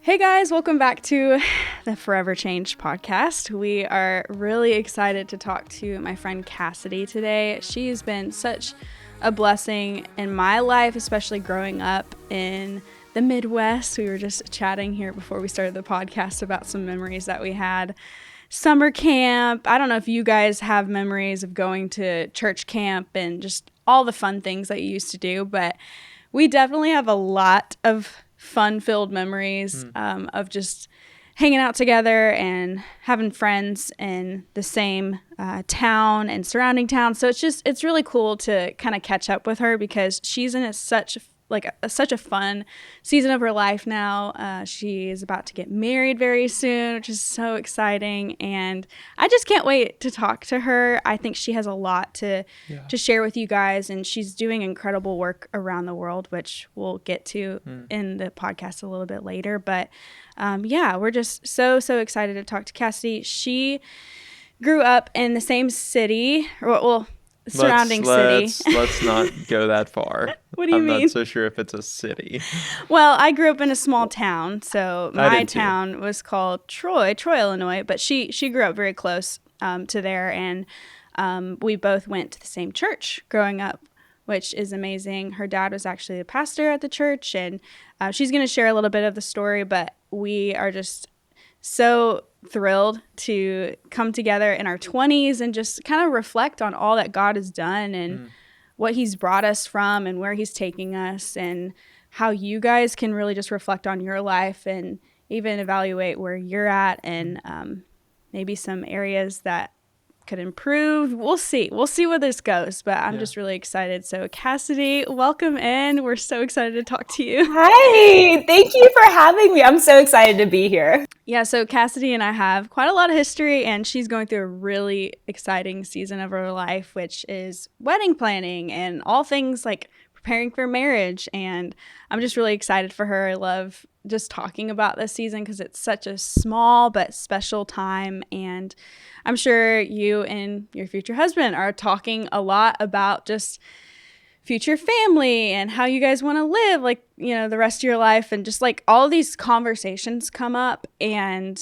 Hey guys, welcome back to the Forever Changed podcast. We are really excited to talk to my friend Cassidy today. She's been such a blessing in my life, especially growing up in the Midwest. We were just chatting here before we started the podcast about some memories that we had. Summer camp. I don't know if you guys have memories of going to church camp and just all the fun things that you used to do, but we definitely have a lot of fun-filled memories of just hanging out together and having friends in the same town and surrounding towns. So it's really cool to kind of catch up with her because she's in such a fun season of her life now. She is about to get married very soon, which is so exciting, and I just can't wait to talk to her. I think she has a lot to share with you guys, and she's doing incredible work around the world, which we'll get to in the podcast a little bit later. But we're just so excited to talk to Cassidy. She grew up in the same city, surrounding city. Let's not go that far. What do you mean? I'm not so sure if it's a city. Well, I grew up in a small town, so my town was called Troy, Illinois, but she grew up very close to there, and we both went to the same church growing up, which is amazing. Her dad was actually the pastor at the church, and she's going to share a little bit of the story, but we are just so thrilled to come together in our 20s and just kind of reflect on all that God has done and what he's brought us from and where he's taking us, and how you guys can really just reflect on your life and even evaluate where you're at and maybe some areas that could improve. We'll see where this goes, but I'm just really excited. So Cassidy, welcome in. We're so excited to talk to you. Hi, thank you for having me. I'm so excited to be here. Yeah, so Cassidy and I have quite a lot of history, and she's going through a really exciting season of her life, which is wedding planning and all things like preparing for marriage. And I'm just really excited for her. I love just talking about this season because it's such a small but special time. And I'm sure you and your future husband are talking a lot about just future family and how you guys want to live, like, you know, the rest of your life. And just like all these conversations come up, and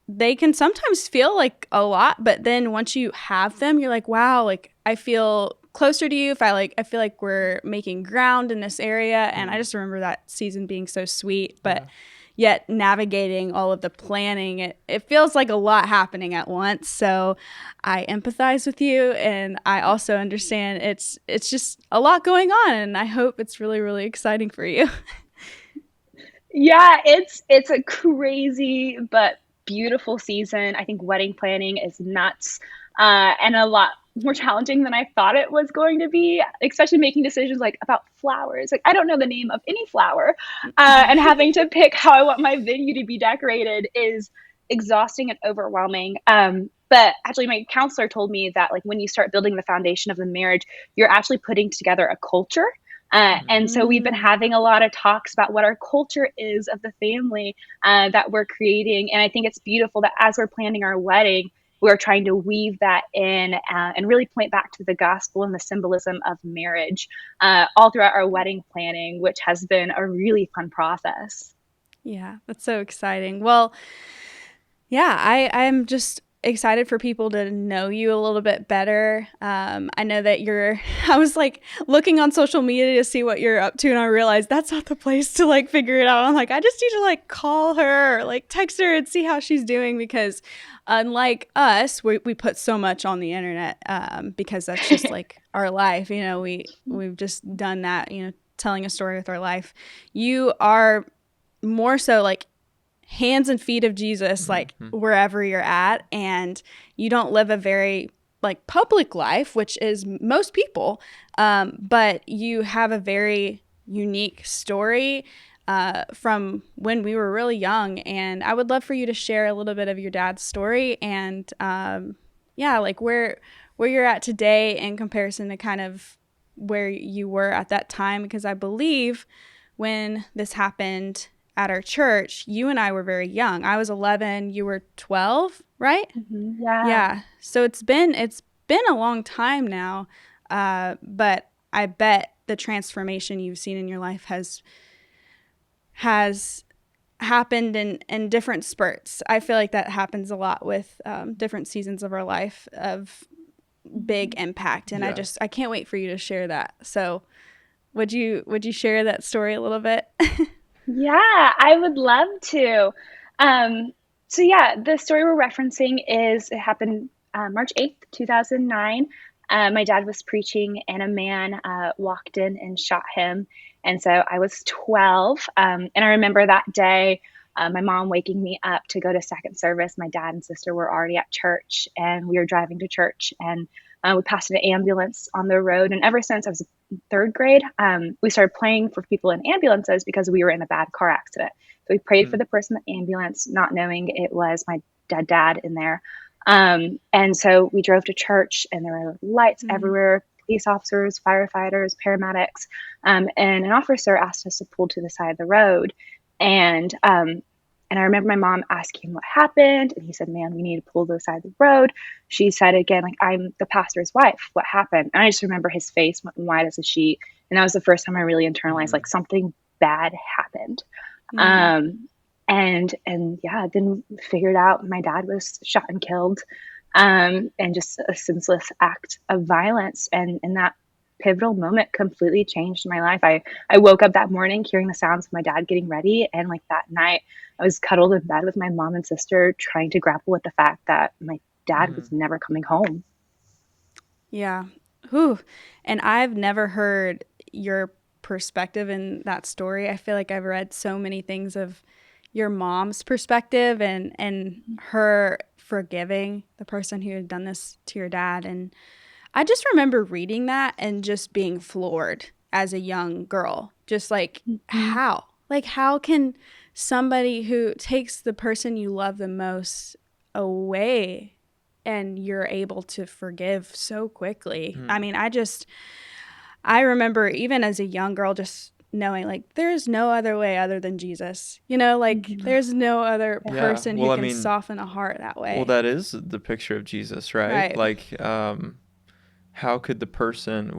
they can sometimes feel like a lot, but then once you have them, you're like, wow, like I feel closer to you. I feel like we're making ground in this area. And I just remember that season being so sweet, but yet navigating all of the planning, it feels like a lot happening at once. So I empathize with you, and I also understand it's just a lot going on, and I hope it's really, really exciting for you. Yeah, it's a crazy but beautiful season. I think wedding planning is nuts and a lot more challenging than I thought it was going to be, especially making decisions like about flowers. Like I don't know the name of any flower, and having to pick how I want my venue to be decorated is exhausting and overwhelming. But actually, my counselor told me that like when you start building the foundation of the marriage, you're actually putting together a culture. And so we've been having a lot of talks about what our culture is of the family that we're creating. And I think it's beautiful that as we're planning our wedding, we're trying to weave that in and really point back to the gospel and the symbolism of marriage all throughout our wedding planning, which has been a really fun process. Yeah, that's so exciting. Well, yeah, I'm just excited for people to know you a little bit better. I know that I was like looking on social media to see what you're up to, and I realized that's not the place to like figure it out. I'm like, I just need to like call her or like text her and see how she's doing, because unlike us, we put so much on the internet because that's just like our life. You know, we've just done that, you know, telling a story with our life. You are more so like hands and feet of Jesus, like wherever you're at, and you don't live a very like public life, which is most people, but you have a very unique story from when we were really young. And I would love for you to share a little bit of your dad's story and like where you're at today in comparison to kind of where you were at that time, because I believe when this happened at our church, you and I were very young. I was 11, you were 12, right? Mm-hmm. Yeah. So it's been a long time now, but I bet the transformation you've seen in your life has happened in different spurts. I feel like that happens a lot with different seasons of our life of big impact. And Yeah. I can't wait for you to share that. So would you share that story a little bit? Yeah, I would love to. Um, so yeah, the story we're referencing is it happened March 8th, 2009. My dad was preaching and a man walked in and shot him. And so I was 12. And I remember that day, my mom waking me up to go to second service. My dad and sister were already at church and we were driving to church and we passed an ambulance on the road. And ever since I was third grade, we started praying for people in ambulances because we were in a bad car accident. So we prayed for Mm. the person in the ambulance, not knowing it was my dead dad in there. And so we drove to church, and there were lights Mm. everywhere, police officers, firefighters, paramedics, and an officer asked us to pull to the side of the road. And I remember my mom asking what happened, and he said, "Ma'am, you need to pull to the side of the road." She said again, like, "I'm the pastor's wife. What happened?" And I just remember his face went white as a sheet. And that was the first time I really internalized, Mhm. like, something bad happened. Mm. Um, and yeah, then figured out my dad was shot and killed, and just a senseless act of violence. And that pivotal moment completely changed my life. I woke up that morning hearing the sounds of my dad getting ready, and like that night, I was cuddled in bed with my mom and sister, trying to grapple with the fact that my dad was Mhm. never coming home. Yeah. Whew. And I've never heard your perspective in that story. I feel like I've read so many things of your mom's perspective and her forgiving the person who had done this to your dad. And I just remember reading that and just being floored as a young girl. Just like, Mhm. how? Like, how can somebody who takes the person you love the most away and you're able to forgive so quickly? I Mhm. mean, I remember even as a young girl just knowing like there's no other way other than Jesus. You know, like Mhm. there's no other Yeah. Yeah. person who Well, I can mean, soften a heart that well, way. that is the picture of Jesus, right? Right. Like, how could the person,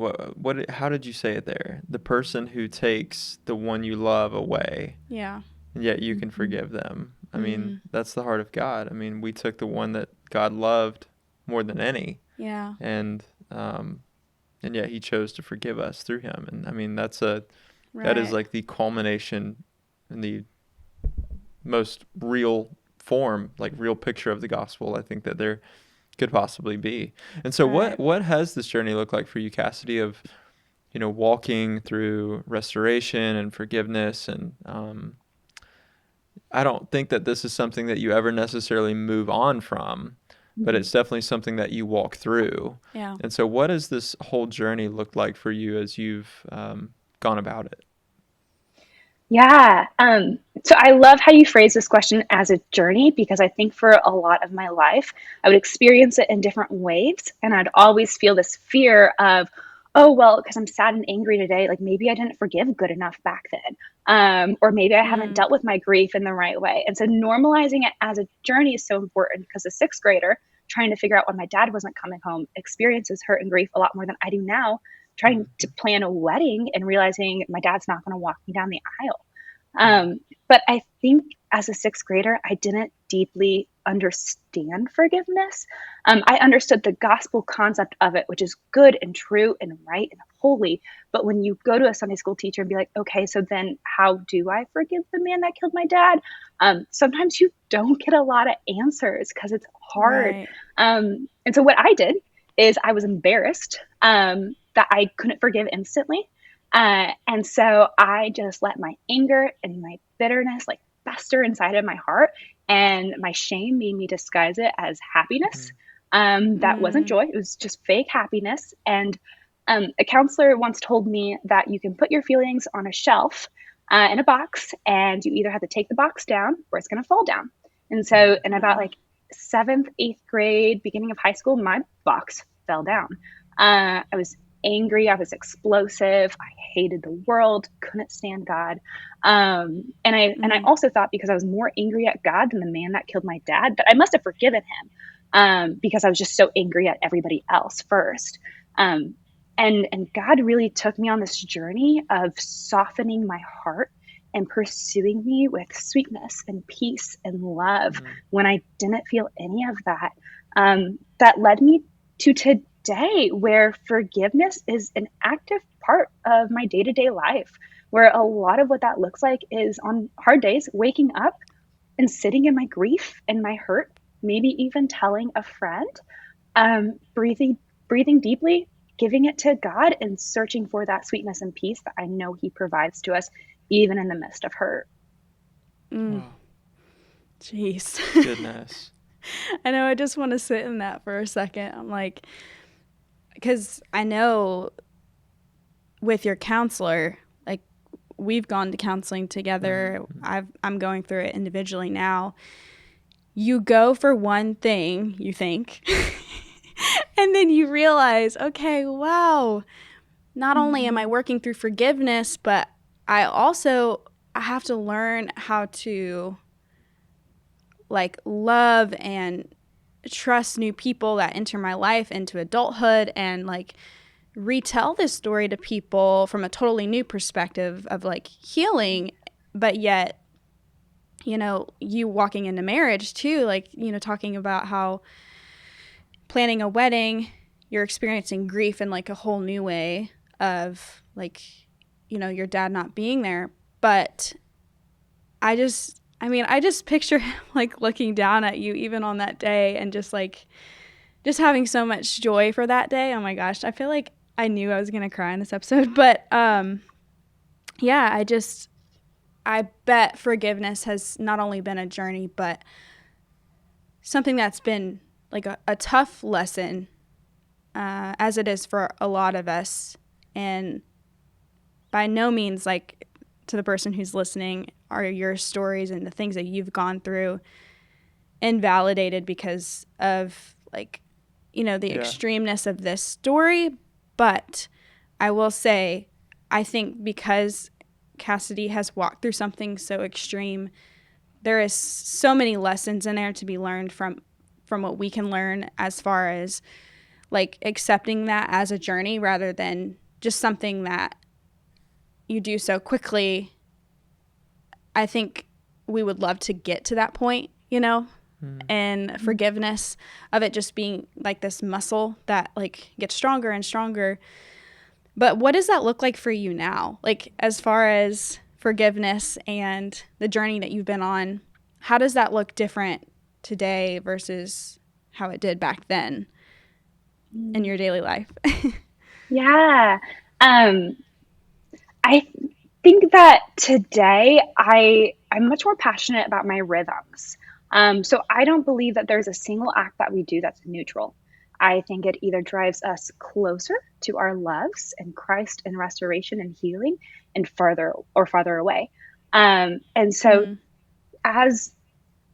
how did you say it there? The person who takes the one you love away, Yeah. and yet you can Mhm. forgive them. I mean, Mm. that's the heart of God. I mean, we took the one that God loved more than any, Yeah. and um, and yet He chose to forgive us through Him. And I mean, that is Right. like the culmination and the most real form, like real picture of the gospel. I think that there could possibly be. And so, Right. what has this journey looked like for you, Cassidy? Of walking through restoration and forgiveness and I don't think that this is something that you ever necessarily move on from, but Mhm. it's definitely something that you walk through. Yeah. And so, what has this whole journey looked like for you as you've gone about it? Yeah. So I love how you phrase this question as a journey because I think for a lot of my life, I would experience it in different waves. And I'd always feel this fear of, oh, well, because I'm sad and angry today, like maybe I didn't forgive good enough back then. Or maybe I haven't Mm. dealt with my grief in the right way. And so normalizing it as a journey is so important because a sixth grader trying to figure out why my dad wasn't coming home experiences hurt and grief a lot more than I do now trying to Mhm. plan a wedding and realizing my dad's not going to walk me down the aisle. Mhm. But I think as a sixth grader, I didn't deeply understand forgiveness. I understood the gospel concept of it, which is good and true and right and holy. But when you go to a Sunday school teacher and be like, okay, so then how do I forgive the man that killed my dad? Sometimes you don't get a lot of answers because it's hard. Right. And so what I did is I was embarrassed that I couldn't forgive instantly. And so I just let my anger and my bitterness like fester inside of my heart. And my shame made me disguise it as happiness. Mhm. That wasn't Mm. joy, it was just fake happiness. And a counselor once told me that you can put your feelings on a shelf in a box, and you either have to take the box down or it's going to fall down. And so, in about Wow. like seventh, eighth grade, beginning of high school, my box fell down. I was angry. I was explosive. I hated the world. Couldn't stand God. And I Mm. also thought because I was more angry at God than the man that killed my dad that I must have forgiven him because I was just so angry at everybody else first. And God really took me on this journey of softening my heart and pursuing me with sweetness and peace and love when I didn't feel any of that. That led me to today, where forgiveness is an active part of my day to day life, where a lot of what that looks like is on hard days, waking up and sitting in my grief and my hurt, maybe even telling a friend, breathing, breathing deeply, giving it to God, and searching for that sweetness and peace that I know He provides to us, even in the midst of hurt. Wow. Jeez. Goodness. I know. I just want to sit in that for a second. I'm like, because I know with your counselor, like we've gone to counseling together. I'm going through it individually now. You go for one thing, you think, and then you realize, okay, wow, not only am I working through forgiveness, but I have to learn how to like love and trust new people that enter my life into adulthood, and like retell this story to people from a totally new perspective of like healing. But yet, you walking into marriage too, like, talking about how planning a wedding, you're experiencing grief in like a whole new way of like, your dad not being there. But I just picture him like looking down at you even on that day and just having so much joy for that day. Oh my gosh. I feel like I knew I was going to cry in this episode, but yeah, I bet forgiveness has not only been a journey, but something that's been like a tough lesson, as it is for a lot of us. And by no means, like, to the person who's listening, are your stories and the things that you've gone through invalidated because of like, the extremeness of this story. But I will say, I think because Cassidy has walked through something so extreme, there is so many lessons in there to be learned from what we can learn, as far as like accepting that as a journey rather than just something that you do so quickly. I think we would love to get to that point, and forgiveness of it just being like this muscle that like gets stronger and stronger. But what does that look like for you now? Like, as far as forgiveness and the journey that you've been on, how does that look different today versus how it did back then in your daily life? Yeah. I think that today I'm much more passionate about my rhythms. So I don't believe that there's a single act that we do that's neutral. I think it either drives us closer to our loves and Christ and restoration and healing, and farther away. And so as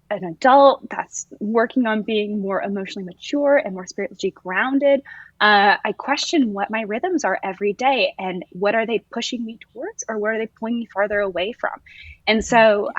an adult that's working on being more emotionally mature and more spiritually grounded, I question what my rhythms are every day, and what are they pushing me towards, or what are they pulling me farther away from. And so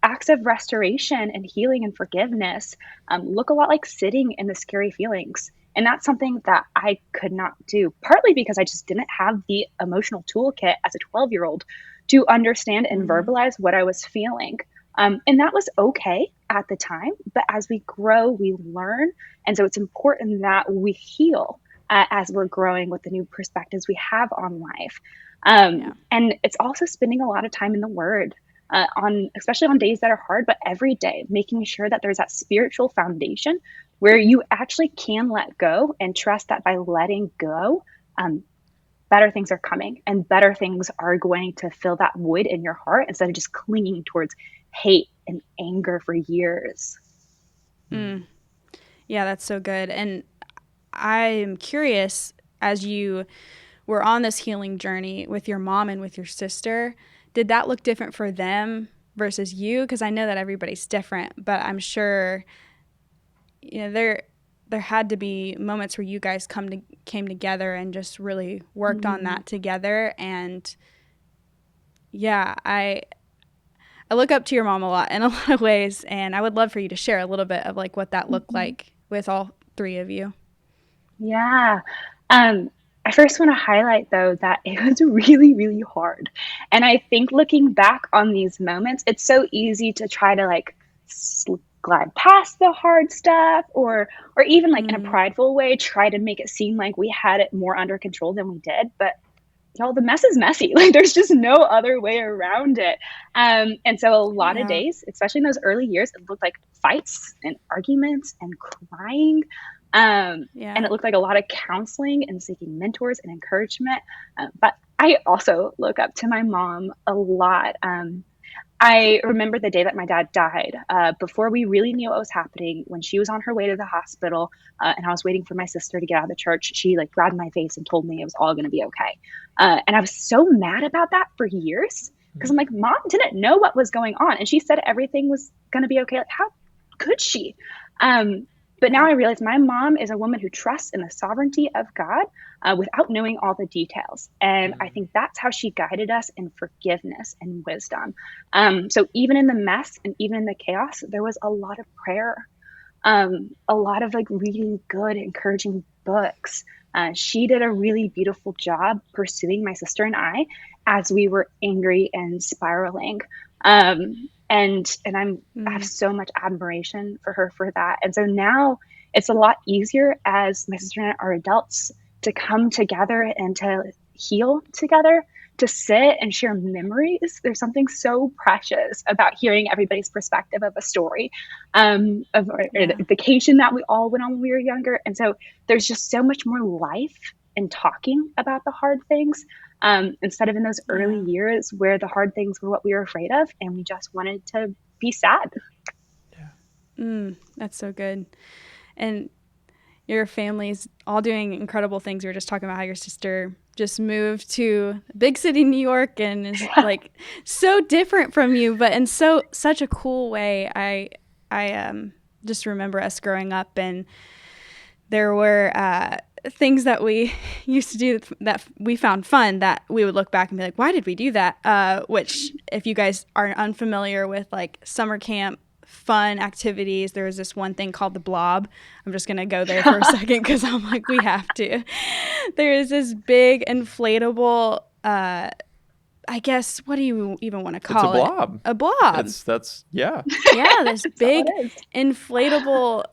acts of restoration and healing and forgiveness look a lot like sitting in the scary feelings. And that's something that I could not do, partly because I just didn't have the emotional toolkit as a 12-year-old to understand and verbalize what I was feeling. And that was okay at the time, but as we grow, we learn. And so it's important that we heal as we're growing with the new perspectives we have on life. And it's also spending a lot of time in the Word, especially on days that are hard, but every day, making sure that there's that spiritual foundation where you actually can let go and trust that by letting go, better things are coming, and better things are going to fill that void in your heart, instead of just clinging towards hate and anger for years. Yeah, that's so good. And I'm curious, as you were on this healing journey with your mom and with your sister, did that look different for them versus you? Because I know that everybody's different, but I'm sure there had to be moments where you guys came together and just really worked on that together. And yeah, I look up to your mom a lot in a lot of ways, and I would love for you to share a little bit of like what that looked like with all three of you. Yeah. I first want to highlight, though, that it was really, really hard. And I think looking back on these moments, it's so easy to try to like glide past the hard stuff, or even like in a Mm, prideful way, try to make it seem like we had it more under control than we did. But y'all, the mess is messy. Like there's just no other way around it. And so a lot of yeah. days, especially in those early years, it looked like fights and arguments and crying. And Yeah. it looked like a lot of counseling and seeking mentors and encouragement. But I also look up to my mom a lot. I remember the day that my dad died, before we really knew what was happening, when she was on her way to the hospital, and I was waiting for my sister to get out of the church. She like grabbed my face and told me it was all going to be okay. And I was so mad about that for years because I'm like, Mom didn't know what was going on. And she said everything was going to be okay. Like, how could she? But now Yeah. I realize my mom is a woman who trusts in the sovereignty of God, without knowing all the details. And I think that's how she guided us in forgiveness and wisdom. So even in the mess and even in the chaos, there was a lot of prayer, a lot of like reading good, encouraging books. She did a really beautiful job pursuing my sister and I as we were angry and spiraling. I have Mm, so much admiration for her for that. And so now it's a lot easier as my sister and I are adults to come together and to heal together, to sit and share memories. There's something so precious about hearing everybody's perspective of a story, of a yeah. vacation that we all went on when we were younger. And so there's just so much more life in talking about the hard things, instead of in those early Yeah. years where the hard things were what we were afraid of and we just wanted to be sad. That's so good. And your family's all doing incredible things. You were just talking about how your sister just moved to big city New York and is like so different from you, but in such a cool way. I just remember us growing up, and there were things that we used to do that we found fun that we would look back and be like, why did we do that? Which, if you guys are unfamiliar with like summer camp fun activities, there was this one thing called the blob. I'm just going to go there for a second because I'm like, we have to. There is this big inflatable, I guess, what do you even want to It's a call it? blob. A blob. Yeah. Yeah, this That's all big it is. inflatable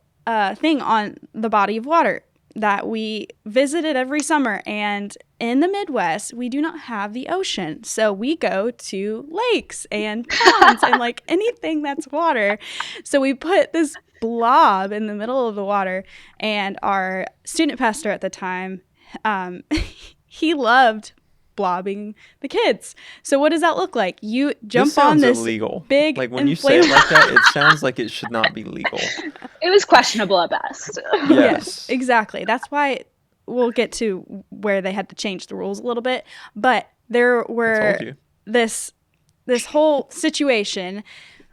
thing on the body of water that we visited every summer. And in the Midwest, we do not have the ocean. So we go to lakes and ponds and like anything that's water. So we put this blob in the middle of the water, and our student pastor at the time, he loved blobbing the kids. So what does that look like? You jump This on sounds this illegal. big Like when you say it inflatable. like that, it sounds like it should not be legal. It was questionable at best. Yes, Yes. exactly. That's why we'll get to where they had to change the rules a little bit. But there I were told you. this whole situation.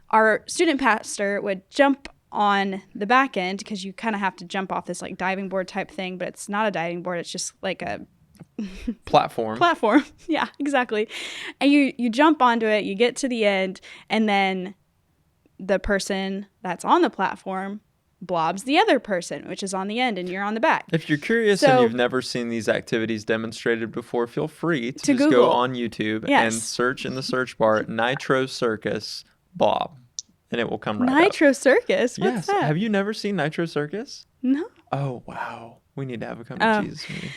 Our student pastor would jump on the back end because you kind of have to jump off this like diving board type thing, but it's not a diving board. It's just like a Platform. platform. Yeah, exactly. And you jump onto it, you get to the end, and then the person that's on the platform blobs the other person, which is on the end, and you're on the back. If you're curious and So you've never seen these activities demonstrated before, feel free to to just Google. go on YouTube Yes. and search in the search bar Nitro Circus Blob, and it will come right up. Nitro Circus. What's Yes. that? Have you never seen Nitro Circus? No. Oh, wow. We need to have a come Oh. to Jesus meeting.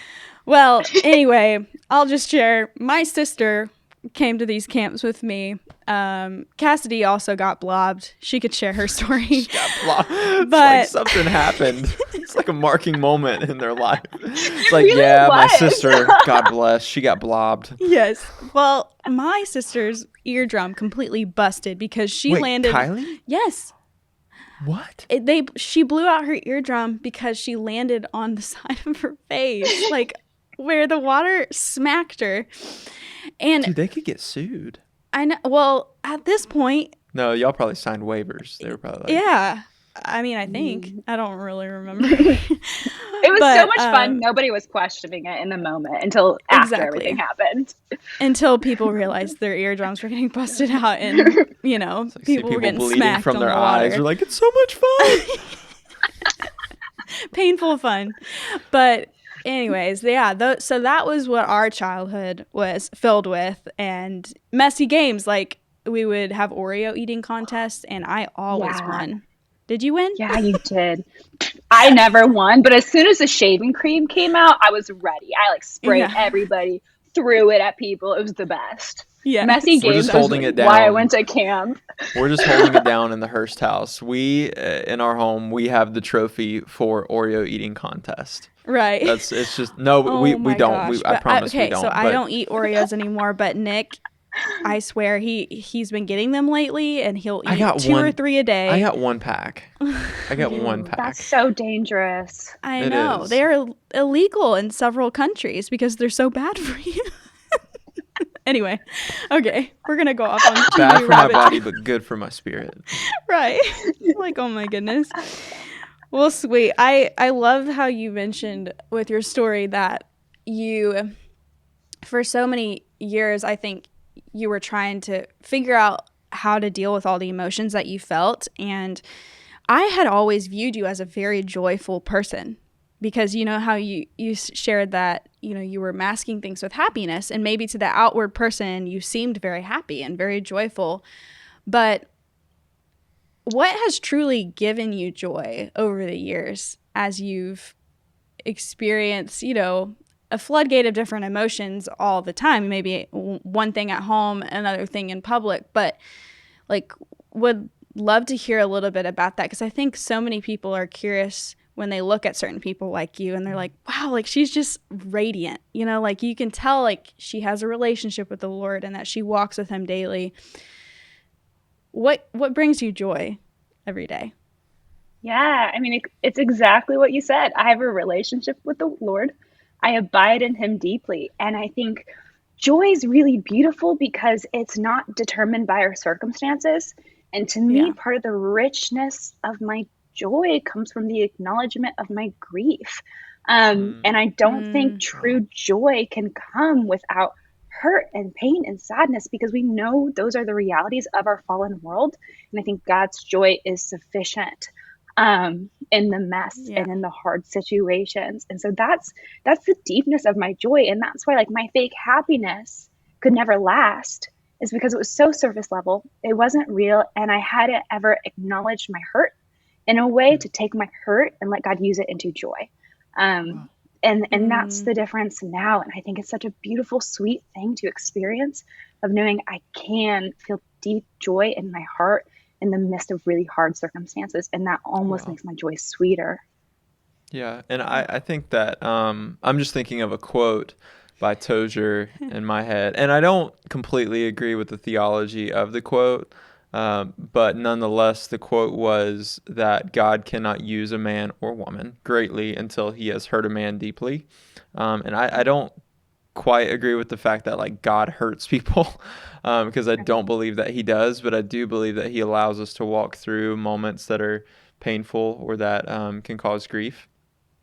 Well, anyway, I'll just share. My sister came to these camps with me. Cassidy also got blobbed. She could share her story. Got blobbed. It's But- like something happened. It's like a marking moment in their life. It's like, Really? yeah, my What? sister, God bless, she got blobbed. Yes. Well, my sister's eardrum completely busted because she Wait, landed. Kylie? Yes. What? She blew out her eardrum because she landed on the side of her face, like where the water smacked her. And Dude, they could get sued. I know. Well, at this point, No, y'all probably signed waivers. They were probably like, yeah. I mean, I think I don't really remember. It was But, so much fun. Nobody was questioning it in the moment until after Exactly. everything happened. Until people realized their eardrums were getting busted out, and It's like, see people were people getting bleeding smacked from on their the eyes. water. You're like, it's so much fun. Painful fun. But anyways, yeah, so that was what our childhood was filled with, and messy games. Like, we would have Oreo eating contests, and I always Yeah. won. Did you win? Yeah, you did. I never won, but as soon as the shaving cream came out, I was ready. I like sprayed Yeah. everybody, threw it at people. It was the best. Messy Yes. We're just games was holding it why I down. went to camp. We're just holding it down in the Hearst house. We in our home, we have the trophy for Oreo eating contest. Right. It's just no, Oh we my don't. gosh. I But promise we okay, so don't. I But don't eat Oreos anymore, but Nick, I swear he's been getting them lately, and he'll I eat got 2 or one. 3 a day. I got one pack. I got one Ooh, that's pack. so dangerous. I It know. is. They're illegal in several countries because they're so bad for you. Anyway, okay, we're going to go off on too Bad many for my rabbit body, but good for my spirit. Right. Like, oh my goodness. Well, sweet. I love how you mentioned with your story that you, for so many years, I think you were trying to figure out how to deal with all the emotions that you felt. And I had always viewed you as a very joyful person, because you know how you shared that, you know, you were masking things with happiness, and maybe to the outward person you seemed very happy and very joyful. But what has truly given you joy over the years as you've experienced, you know, a floodgate of different emotions all the time? Maybe one thing at home, another thing in public, but like, would love to hear a little bit about that, because I think so many people are curious when they look at certain people like you and they're like, wow, like she's just radiant, you know, like you can tell like she has a relationship with the Lord and that she walks with him daily. What brings you joy every day? Yeah, I mean, it's exactly what you said. I have a relationship with the Lord. I abide in Him deeply. And I think joy is really beautiful because it's not determined by our circumstances. And to me, Yeah. part of the richness of my joy comes from the acknowledgement of my grief. And I don't think Wow. true joy can come without hurt and pain and sadness, because we know those are the realities of our fallen world. And I think God's joy is sufficient in the mess Yeah. and in the hard situations. And so that's the deepness of my joy. And that's why like my fake happiness could never last, is because it was so surface level. It wasn't real. And I hadn't ever acknowledged my hurt in a way to take my hurt and let God use it into joy. Wow. And that's the difference now. And I think it's such a beautiful, sweet thing to experience, of knowing I can feel deep joy in my heart in the midst of really hard circumstances. And that almost Wow. makes my joy sweeter. Yeah, and I think that I'm just thinking of a quote by Tozer in my head, and I don't completely agree with the theology of the quote, but nonetheless, the quote was that God cannot use a man or woman greatly until he has hurt a man deeply, and I don't quite agree with the fact that like God hurts people, because I don't believe that he does, but I do believe that he allows us to walk through moments that are painful or that can cause grief.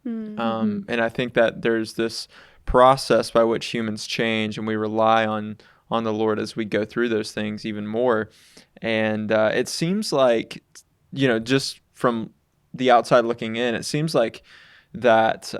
Mm-hmm. And I think that there's this process by which humans change, and we rely on the Lord as we go through those things even more. And it seems like, you know, just from the outside looking in, it seems like that,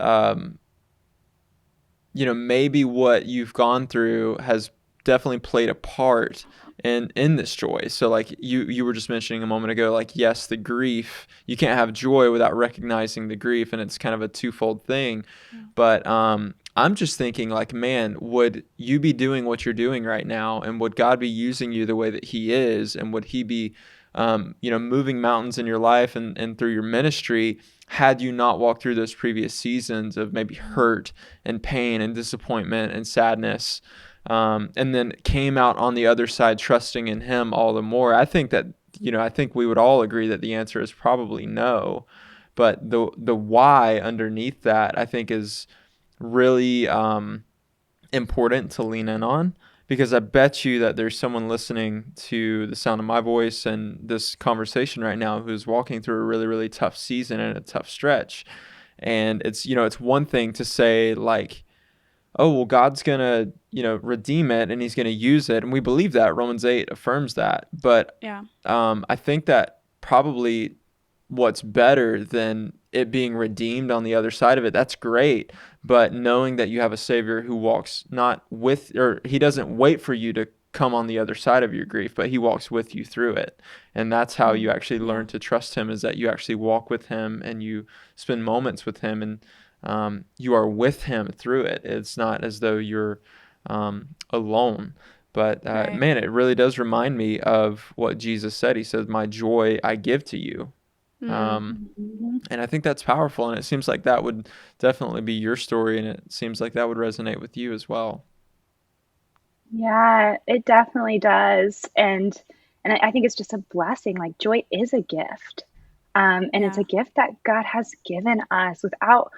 you know, maybe what you've gone through has definitely played a part in this joy. So like you were just mentioning a moment ago, like, yes, the grief, you can't have joy without recognizing the grief, and it's kind of a twofold thing. Yeah. But I'm just thinking like, man, would you be doing what you're doing right now, and would God be using you the way that he is, and would he be you know, moving mountains in your life and through your ministry, had you not walked through those previous seasons of maybe hurt and pain and disappointment and sadness, and then came out on the other side trusting in him all the more? I think that, you know, I think we would all agree that the answer is probably no, but the why underneath that, I think, is really important to lean in on, because I bet you that there's someone listening to the sound of my voice and this conversation right now who's walking through a really, really tough season and a tough stretch. And it's, you know, it's one thing to say like, oh, well, God's going to, you know, redeem it and he's going to use it. And we believe that. Romans 8 affirms that. But Yeah. I think that probably what's better than it being redeemed on the other side of it. That's great. But knowing that you have a Savior who walks not with, or he doesn't wait for you to come on the other side of your grief, but he walks with you through it. And that's how you actually learn to trust him, is that you actually walk with him and you spend moments with him, and you are with him through it. It's not as though you're alone. But man, it really does remind me of what Jesus said. He said, "My joy I give to you." And I think that's powerful. And it seems like that would definitely be your story. And it seems like that would resonate with you as well. Yeah, it definitely does. And I think it's just a blessing. Like joy is a gift. And it's a gift that God has given us without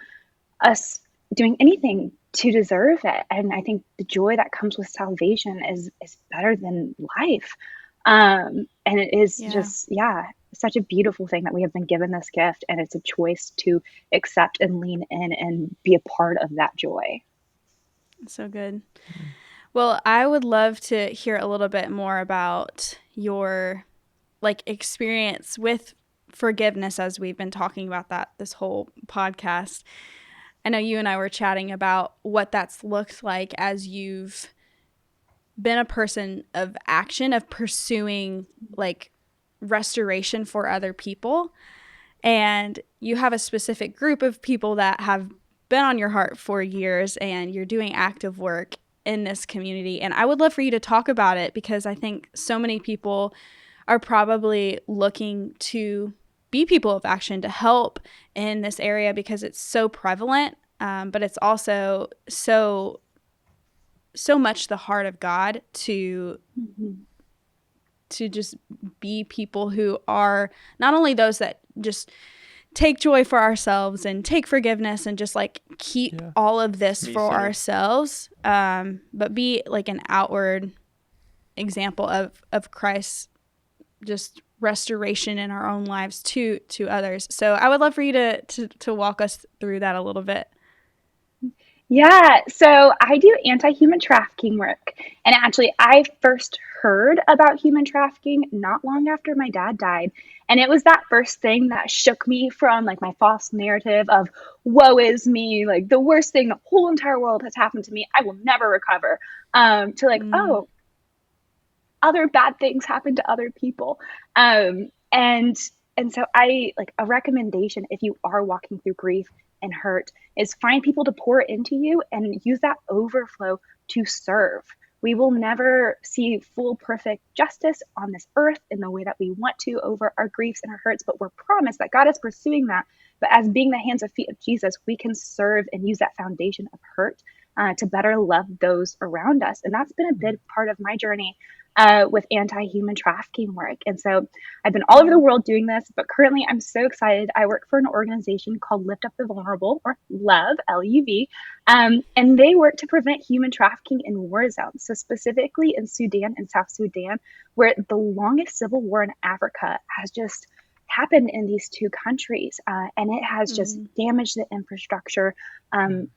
us doing anything to deserve it. And I think the joy that comes with salvation is better than life. And it is just, such a beautiful thing that we have been given this gift, and it's a choice to accept and lean in and be a part of that joy. So good. Well, I would love to hear a little bit more about your experience with forgiveness, as we've been talking about that this whole podcast. I know you and I were chatting about what that's looked like as you've been a person of action, of pursuing restoration for other people. And you have a specific group of people that have been on your heart for years, and you're doing active work in this community. And I would love for you to talk about it, because I think so many people are probably looking to be people of action to help in this area, because it's so prevalent, but it's also so much the heart of God to just be people who are not only those that just take joy for ourselves and take forgiveness and just keep all of this for ourselves, but be an outward example of Christ's just restoration in our own lives to others. So I would love for you to walk us through that a little bit. Yeah, so I do anti-human trafficking work. And actually, I first heard about human trafficking not long after my dad died. And it was that first thing that shook me from my false narrative of woe is me, the worst thing the whole entire world has happened to me, I will never recover, to oh, other bad things happen to other people. And so I a recommendation, if you are walking through grief and hurt, is find people to pour into you and use that overflow to serve. We will never see full perfect justice on this earth in the way that we want to over our griefs and our hurts, but we're promised that God is pursuing that. But as being the hands and feet of Jesus, we can serve and use that foundation of hurt to better love those around us. And that's been a big part of my journey with anti-human trafficking work. And so I've been all over the world doing this, but currently I'm so excited. I work for an organization called Lift Up the Vulnerable, or LOVE, L-U-V, and they work to prevent human trafficking in war zones. So specifically in Sudan and South Sudan, where the longest civil war in Africa has just happened in these two countries, and it has just damaged the infrastructure,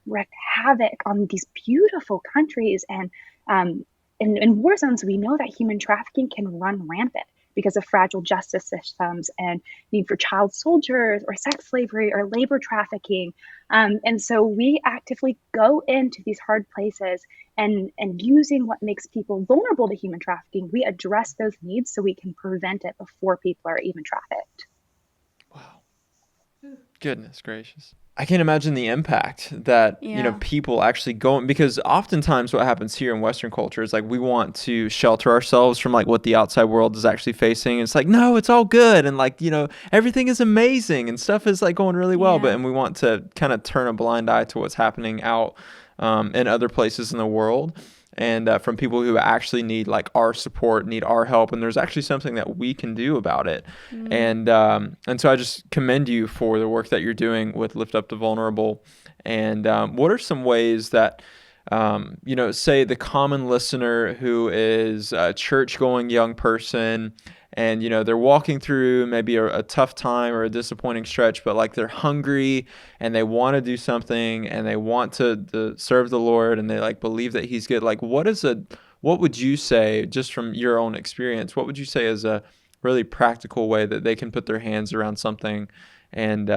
wreaked havoc on these beautiful countries. And in war zones, we know that human trafficking can run rampant because of fragile justice systems and need for child soldiers or sex slavery or labor trafficking. And so we actively go into these hard places, and using what makes people vulnerable to human trafficking, we address those needs so we can prevent it before people are even trafficked. Wow. Goodness gracious. I can't imagine the impact that, people actually go, because oftentimes what happens here in Western culture is we want to shelter ourselves from what the outside world is actually facing. It's no, it's all good. And everything is amazing and stuff is going really well. And we want to kind of turn a blind eye to what's happening out in other places in the world. And from people who actually need our support, need our help, and there's actually something that we can do about it. And so I just commend you for the work that you're doing with Lift Up the Vulnerable. And what are some ways that, say the common listener who is a church-going young person, and they're walking through maybe a tough time or a disappointing stretch, but they're hungry and they want to do something and they want to serve the Lord, and they believe that he's good. What would you say, just from your own experience, what would you say is a really practical way that they can put their hands around something and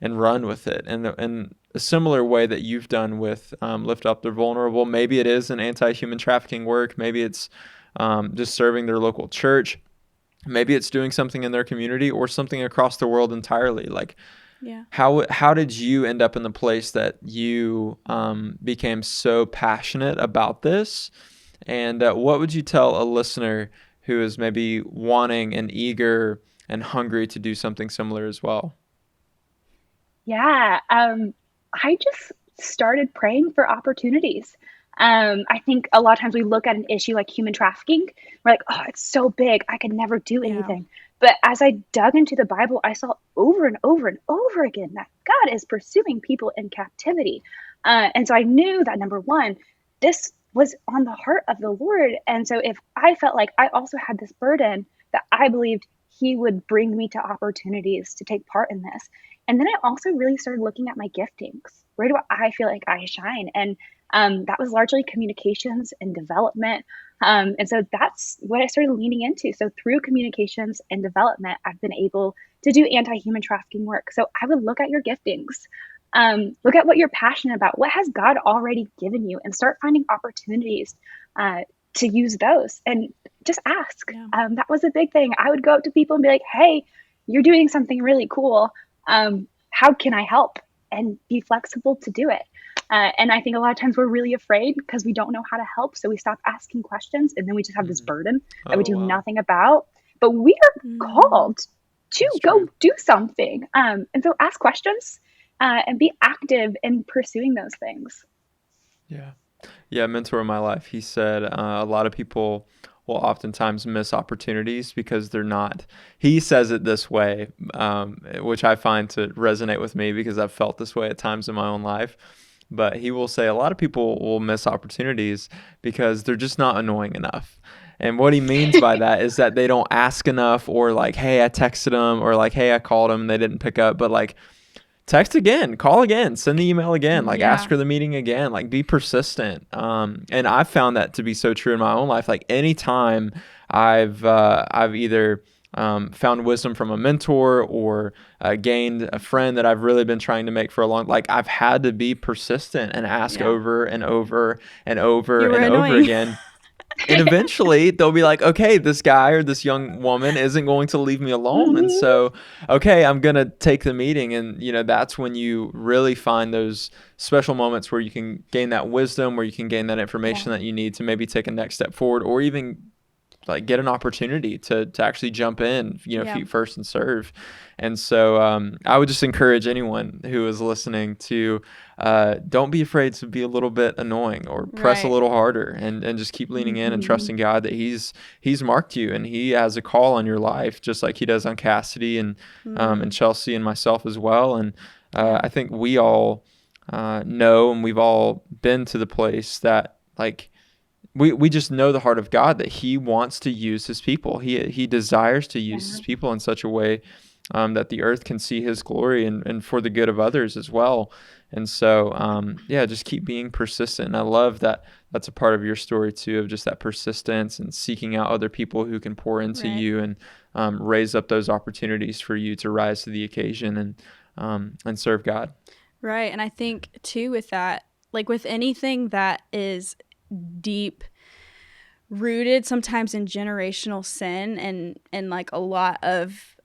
run with it. And a similar way that you've done with Lift Up the Vulnerable, maybe it is an anti-human trafficking work, maybe it's just serving their local church, maybe it's doing something in their community or something across the world entirely. Like, Yeah. how did you end up in the place that you became so passionate about this? And what would you tell a listener who is maybe wanting and eager and hungry to do something similar as well? Yeah, I just started praying for opportunities. I think a lot of times we look at an issue like human trafficking, we're like, oh, it's so big, I could never do Yeah. anything. But as I dug into the Bible, I saw over and over and over again that God is pursuing people in captivity. And so I knew that number one, this was on the heart of the Lord. And so if I felt like I also had this burden that I believed He would bring me to opportunities to take part in this. And then I also really started looking at my giftings. Where do I feel like I shine? And that was largely communications and development. And so that's what I started leaning into. So through communications and development, I've been able to do anti-human trafficking work. So I would look at your giftings, look at what you're passionate about. What has God already given you? And start finding opportunities to use those and just ask. Yeah. That was a big thing. I would go up to people and be like, hey, you're doing something really cool. How can I help? And be flexible to do it. And I think a lot of times we're really afraid because we don't know how to help. So we stop asking questions and then we just have this burden that we Oh, do wow. nothing about. But we are called to That's go true. do something. And so ask questions and be active in pursuing those things. Yeah. Yeah, a mentor in my life, he said a lot of people will oftentimes miss opportunities because they're not, he says it this way, which I find to resonate with me because I've felt this way at times in my own life. But he will say a lot of people will miss opportunities because they're just not annoying enough. And what he means by that is that they don't ask enough, or like, hey, I texted them, or like, hey, I called them and they didn't pick up. But like, text again, call again, send the email again, like ask Yeah. for the meeting again, like be persistent. And I've found that to be so true in my own life. Like anytime I've either found wisdom from a mentor or gained a friend that I've really been trying to make for a long, like I've had to be persistent and ask Yeah. over and over and over You were and over annoying. again. And eventually they'll be like, okay, this guy or this young woman isn't going to leave me alone. And so, okay, I'm going to take the meeting. And, that's when you really find those special moments where you can gain that wisdom, where you can gain that information Yeah. that you need to maybe take a next step forward, or even like get an opportunity to actually jump in, Yeah. feet first and serve. And so I would just encourage anyone who is listening to don't be afraid to be a little bit annoying or press a Right. little harder, and just keep leaning in and trusting God that he's marked you and he has a call on your life, just like he does on Cassidy and Chelsea and myself as well. And Yeah. I think we all know, and we've all been to the place that like we just know the heart of God, that he wants to use his people. He desires to use his people in such a way that the earth can see his glory and for the good of others as well. And so, just keep being persistent. And I love that that's a part of your story too, of just that persistence and seeking out other people who can pour into Right. you and raise up those opportunities for you to rise to the occasion and serve God. Right. And I think too with that, like with anything that is deep rooted sometimes in generational sin and like a lot of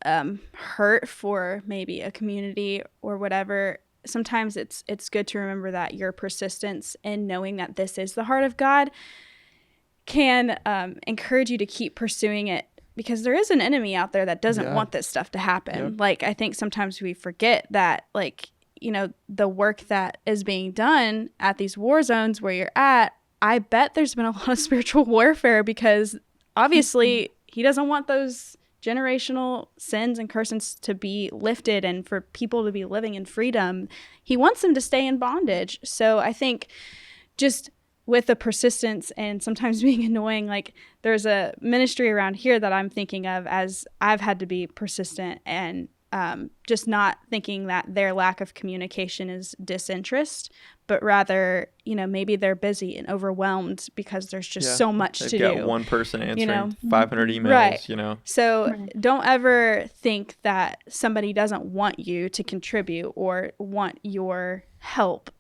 hurt for maybe a community or whatever, sometimes it's good to remember that your persistence in knowing that this is the heart of God can encourage you to keep pursuing it, because there is an enemy out there that doesn't want this stuff to happen. Yep. Like I think sometimes we forget that, like, the work that is being done at these war zones where you're at, I bet there's been a lot of spiritual warfare, because obviously he doesn't want those generational sins and curses to be lifted and for people to be living in freedom. He wants them to stay in bondage. So I think just with the persistence and sometimes being annoying, like there's a ministry around here that I'm thinking of as I've had to be persistent and just not thinking that their lack of communication is disinterest, but rather, maybe they're busy and overwhelmed because there's just so much to do. They've got one person answering 500 emails, right. So don't ever think that somebody doesn't want you to contribute or want your help.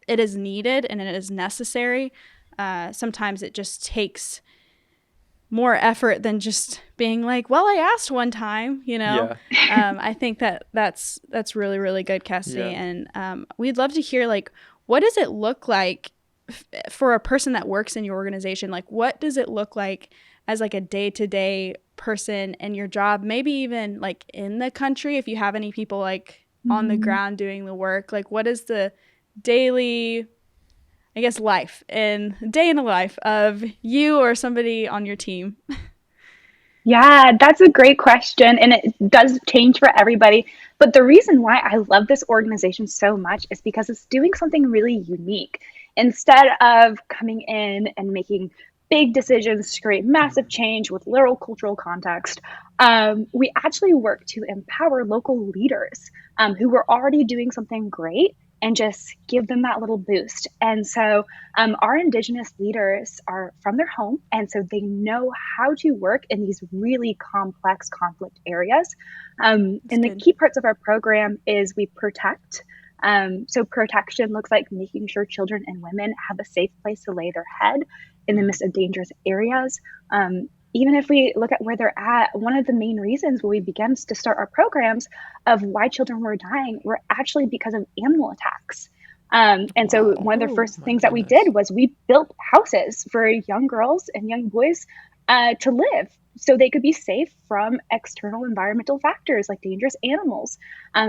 It is needed and it is necessary. Sometimes it just takes more effort than just being like, well, I asked one time, I think that's really, really good, Cassidy. Yeah. And we'd love to hear, like, what does it look like for a person that works in your organization? Like, what does it look like as like a day-to-day person in your job, maybe even like in the country, if you have any people like on the ground doing the work? Like, what is the daily, I guess, life and day in the life of you or somebody on your team? Yeah, that's a great question. And it does change for everybody. But the reason why I love this organization so much is because it's doing something really unique. Instead of coming in and making big decisions to create massive change with literal cultural context, we actually work to empower local leaders who were already doing something great and just give them that little boost. And so our Indigenous leaders are from their home, and so they know how to work in these really complex conflict areas. And the key parts of our program is we protect. So protection looks like making sure children and women have a safe place to lay their head in the midst of dangerous areas. Even if we look at where they're at, one of the main reasons when we began to start our programs of why children were dying were actually because of animal attacks. And so one of the first things that we did was we built houses for young girls and young boys to live so they could be safe from external environmental factors like dangerous animals.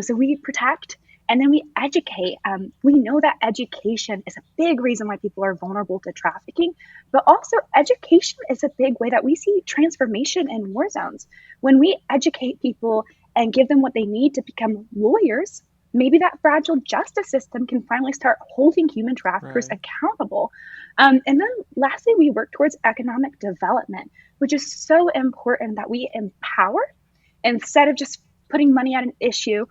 So we protect. And then we educate. We know that education is a big reason why people are vulnerable to trafficking, but also education is a big way that we see transformation in war zones. When we educate people and give them what they need to become lawyers, maybe that fragile justice system can finally start holding human traffickers accountable. And then lastly, we work towards economic development, which is so important that we empower instead of just putting money at an issue.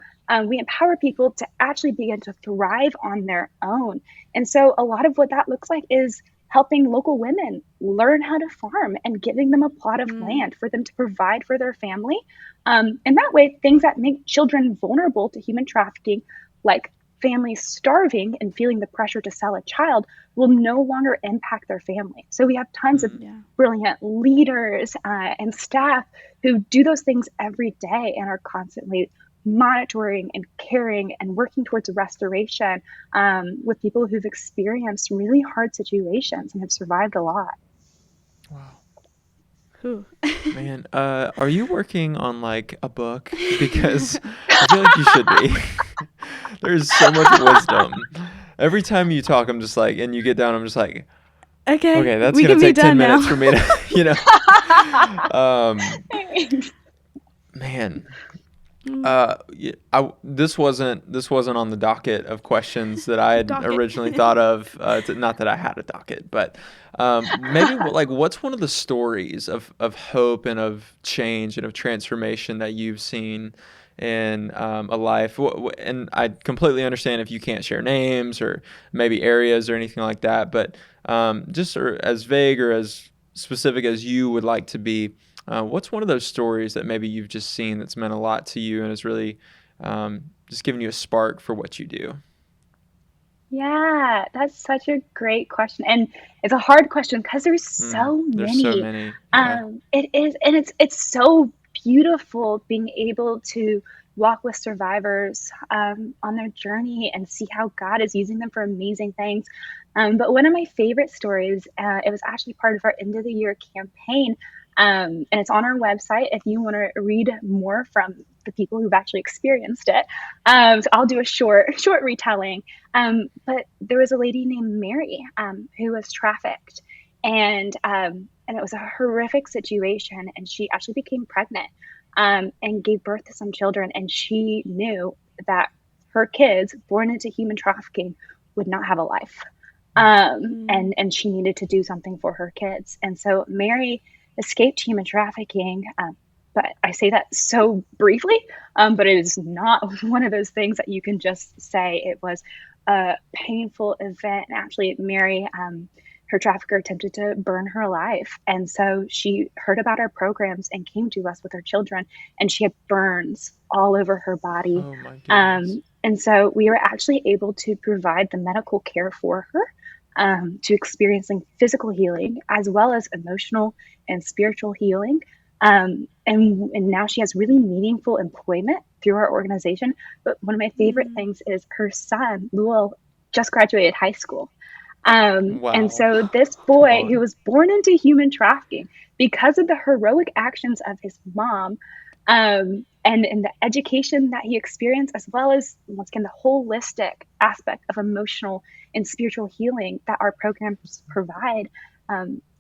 We empower people to actually begin to thrive on their own. And so a lot of what that looks like is helping local women learn how to farm and giving them a plot of land for them to provide for their family. And that way, things that make children vulnerable to human trafficking, like families starving and feeling the pressure to sell a child, will no longer impact their family. So we have tons of brilliant leaders and staff who do those things every day and are constantly monitoring and caring and working towards restoration with people who've experienced really hard situations and have survived a lot. Wow. Man, are you working on like a book? Because I feel like you should be. There's so much wisdom. Every time you talk, I'm just like, and you get down, I'm just like, okay, that's going to take 10 minutes for me to, man. This wasn't on the docket of questions that I had originally thought of. Not that I had a docket, but maybe like what's one of the stories of hope and of change and of transformation that you've seen in a life? And I completely understand if you can't share names or maybe areas or anything like that, but just as vague or as specific as you would like to be. What's one of those stories that maybe you've just seen that's meant a lot to you and has really just given you a spark for what you do? Yeah, that's such a great question. And it's a hard question because there's so many. There's so many. Yeah. It is. And it's so beautiful being able to walk with survivors on their journey and see how God is using them for amazing things. But one of my favorite stories, it was actually part of our end of the year campaign. And it's on our website if you want to read more from the people who've actually experienced it. So I'll do a short retelling. But there was a lady named Mary who was trafficked, and it was a horrific situation. And she actually became pregnant and gave birth to some children. And she knew that her kids born into human trafficking would not have a life. And she needed to do something for her kids. And so Mary escaped human trafficking, but I say that so briefly, but it is not one of those things that you can just say. It was a painful event. Actually, Mary, her trafficker attempted to burn her alive. And so she heard about our programs and came to us with her children, and she had burns all over her body. Oh my goodness. And so we were actually able to provide the medical care for her, to experiencing physical healing as well as emotional and spiritual healing. And now she has really meaningful employment through our organization. But one of my favorite things is her son, Luel, just graduated high school. And Wow. so this Come boy who on. was born into human trafficking because of the heroic actions of his mom, and the education that he experienced, as well as, once again, the holistic aspect of emotional and spiritual healing that our programs provide,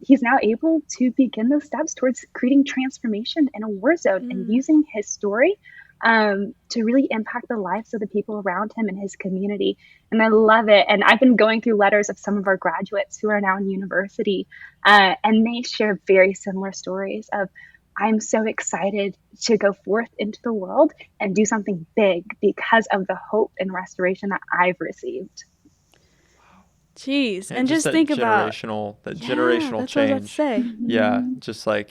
he's now able to begin those steps towards creating transformation in a war zone and using his story, to really impact the lives of the people around him and his community. And I love it. And I've been going through letters of some of our graduates who are now in university, and they share very similar stories of, I'm so excited to go forth into the world and do something big because of the hope and restoration that I've received. Jeez. And And just just think about, that yeah, generational that's what I was about to change. say. Yeah, Mhm. just like,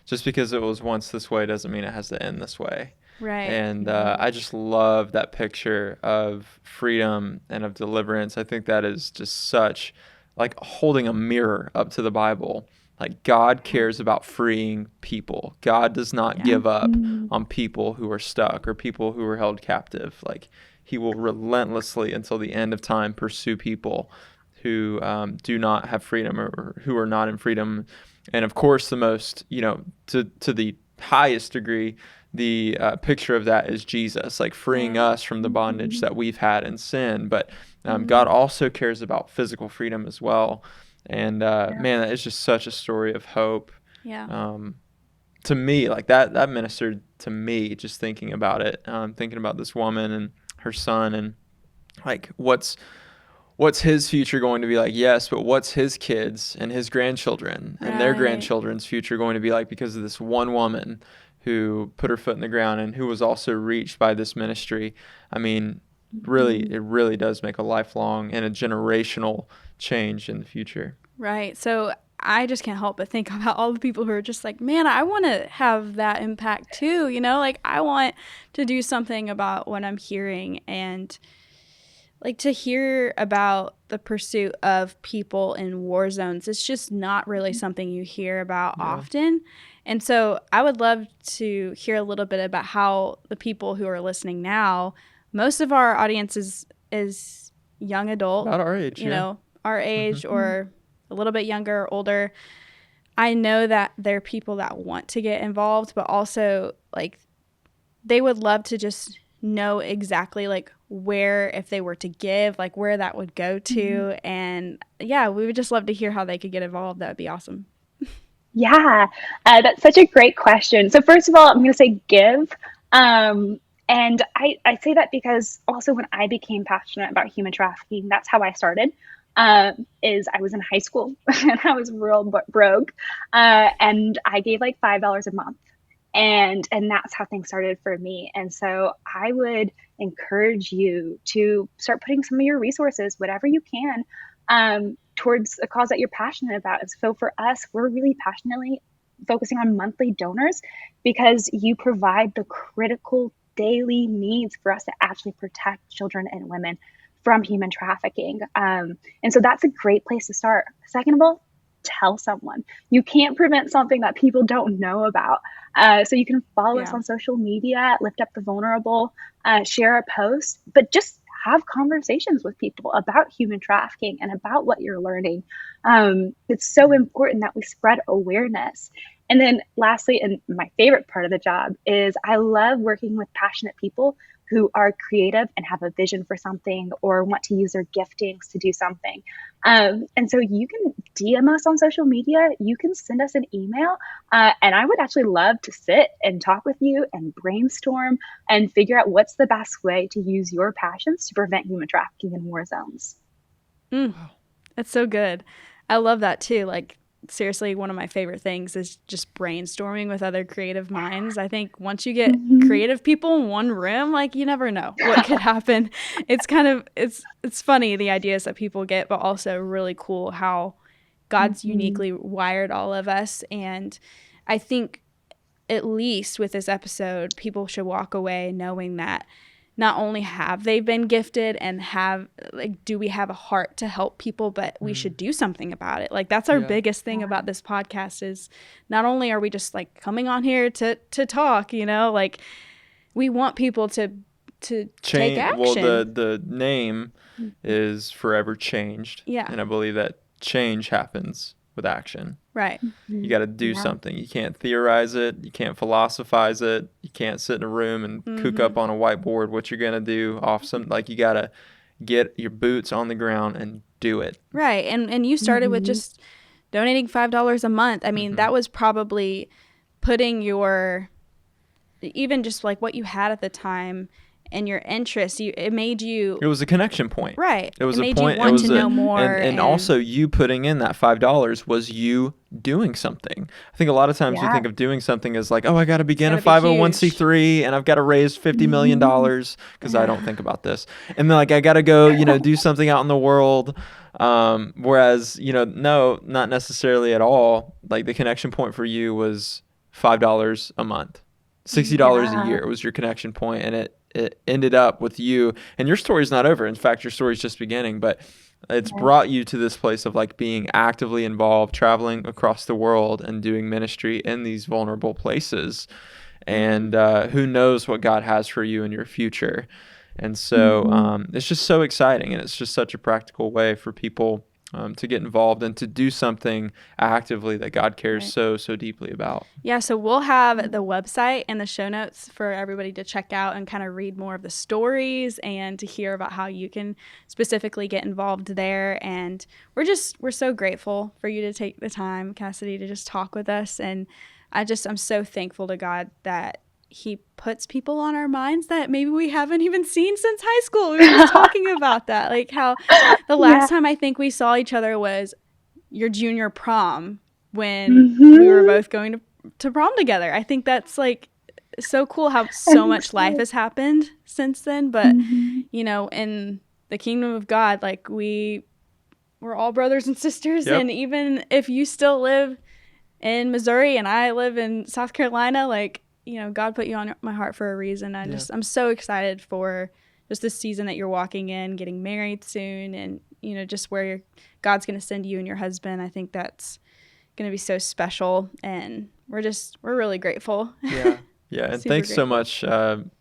just because it was once this way doesn't mean it has to end this way. Right. And I just love that picture of freedom and of deliverance. I think that is just such like holding a mirror up to the Bible. Like God cares about freeing people. God does not Yeah. give up Mhm. on people who are stuck or people who are held captive. Like he will relentlessly until the end of time pursue people who do not have freedom or who are not in freedom. And of course, the most, to the highest degree, the picture of that is Jesus, like freeing Right. us from the bondage Mhm. that we've had in sin. But Mm-hmm. God also cares about physical freedom as well. And Yeah. man, that is just such a story of hope. Yeah. Um, to me, like that ministered to me just thinking about it, thinking about this woman and her son, and like what's his future going to be like? Yes, but what's his kids and his grandchildren and their Right. grandchildren's future going to be like because of this one woman who put her foot in the ground and who was also reached by this ministry? I mean, really, Mhm. it really does make a lifelong and a generational change in the future. Right. So I just can't help but think about all the people who are just like, man, I want to have that impact too. Like I want to do something about what I'm hearing, and like to hear about the pursuit of people in war zones. It's just not really something you hear about Yeah. often. And so I would love to hear a little bit about how the people who are listening now, most of our audience is young adult, About our age, yeah. our Hmm. age or a little bit younger or older. I know that there are people that want to get involved, but also like they would love to just know exactly like where, if they were to give, like where that would go Mhm. to. And yeah, we would just love to hear how they could get involved. That would be awesome. Yeah, that's such a great question. So first of all, I'm going to say give. And I say that because also when I became passionate about human trafficking, that's how I started. Is I was in high school and I was real broke, and I gave like $5 a month, and that's how things started for me. And so I would encourage you to start putting some of your resources, whatever you can, towards a cause that you're passionate about. So for us, we're really passionately focusing on monthly donors because you provide the critical daily needs for us to actually protect children and women from human trafficking. And so that's a great place to start. Second of all, tell someone. You can't prevent something that people don't know about. So you can follow us Yeah. on social media, lift up the vulnerable, share a post, but just have conversations with people about human trafficking and about what you're learning. It's so important that we spread awareness. And then lastly, and my favorite part of the job is I love working with passionate people who are creative and have a vision for something or want to use their giftings to do something. And so you can DM us on social media, you can send us an email, and I would actually love to sit and talk with you and brainstorm and figure out what's the best way to use your passions to prevent human trafficking in war zones. Mm, that's so good. I love that too. Like seriously, one of my favorite things is just brainstorming with other creative minds. I think once you get creative people in one room, like, you never know what could happen. It's kind of, it's funny, the ideas that people get, but also really cool how God's uniquely wired all of us. And I think at least with this episode, people should walk away knowing that not only have they been gifted and have, like, do we have a heart to help people, but we should do something about it. Like, that's our biggest thing about this podcast is not only are we just like coming on here to talk, you know, like we want people to take action. Well, the name is Forever Changed. Yeah. And I believe that change happens with action. Right. You got to do something. You can't theorize it. You can't philosophize it. You can't sit in a room and cook up on a whiteboard what you're going to do off some, like, you got to get your boots on the ground and do it. Right. And you started with just donating $5 a month. I mean, that was probably putting your, even just like what you had at the time and your interests, it made you... It was a connection point. Right. It was made a point. You want to know more. And also you putting in that $5 was you doing something. I think a lot of times you think of doing something as like, oh, I got to begin a 501c3 and I've got to raise $50 million because I don't think about this. And then, like, I got to go, you know, do something out in the world. Whereas, you know, no, not necessarily at all. Like, the connection point for you was $5 a month. $60 a year was your connection point, and it ended up with you, and your story's not over. In fact, your story's just beginning, but it's brought you to this place of like being actively involved, traveling across the world and doing ministry in these vulnerable places. And who knows what God has for you in your future. And so it's just so exciting, and it's just such a practical way for people to get involved and to do something actively that God cares so deeply about. Yeah, so we'll have the website and the show notes for everybody to check out and kind of read more of the stories and to hear about how you can specifically get involved there. And we're so grateful for you to take the time, Cassidy, to just talk with us. And I'm so thankful to God that He puts people on our minds that maybe we haven't even seen since high school. We were just talking about that. Like how the last time I think we saw each other was your junior prom when we were both going to prom together. I think that's like so cool how so much life has happened since then. But, you know, in the kingdom of God, like we're all brothers and sisters. And even if you still live in Missouri and I live in South Carolina, like, you know, God put you on my heart for a reason. I'm so excited for just this season that you're walking in, getting married soon, and, you know, just where God's going to send you and your husband. I think that's going to be so special, and we're really grateful. Yeah. And thanks so much,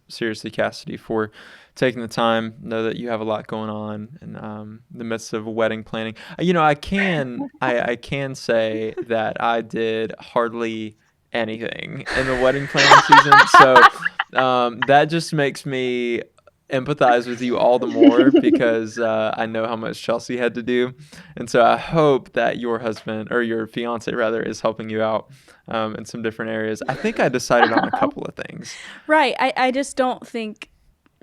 seriously, Cassidy, for taking the time. Know that you have a lot going on in the midst of wedding planning. You know, I can say that I did hardly anything in the wedding planning season, so that just makes me empathize with you all the more because I know how much Chelsea had to do, and so I hope that your husband, or your fiance rather, is helping you out in some different areas. I think I decided on a couple of things. Right. I just don't think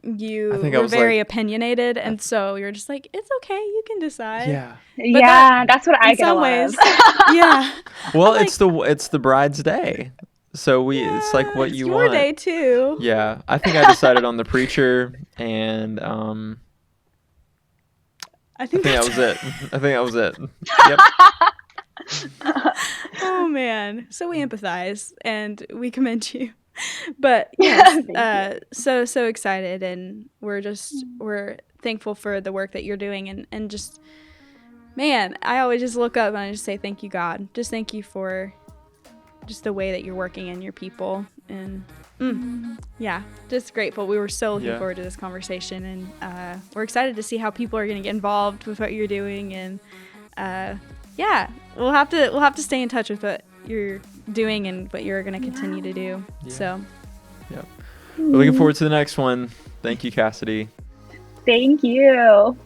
you were very opinionated, and so you're just like, it's okay, you can decide. That's what I get in some ways. Well, like, it's the bride's day, so it's like what you want. Your day too. Yeah, I think I decided on the preacher, and I think that was it. I think that was it. Yep. Oh man, so we empathize and we commend you. But yes, so excited, and we're thankful for the work that you're doing, and just, man, I always just look up and I just say thank you, God. Just thank you for just the way that you're working in your people, and just grateful. We were so looking forward to this conversation, and we're excited to see how people are going to get involved with what you're doing, and we'll have to stay in touch with what you're doing and what you're going to continue to do. So we're looking forward to the next one. Thank you, Cassidy. Thank you.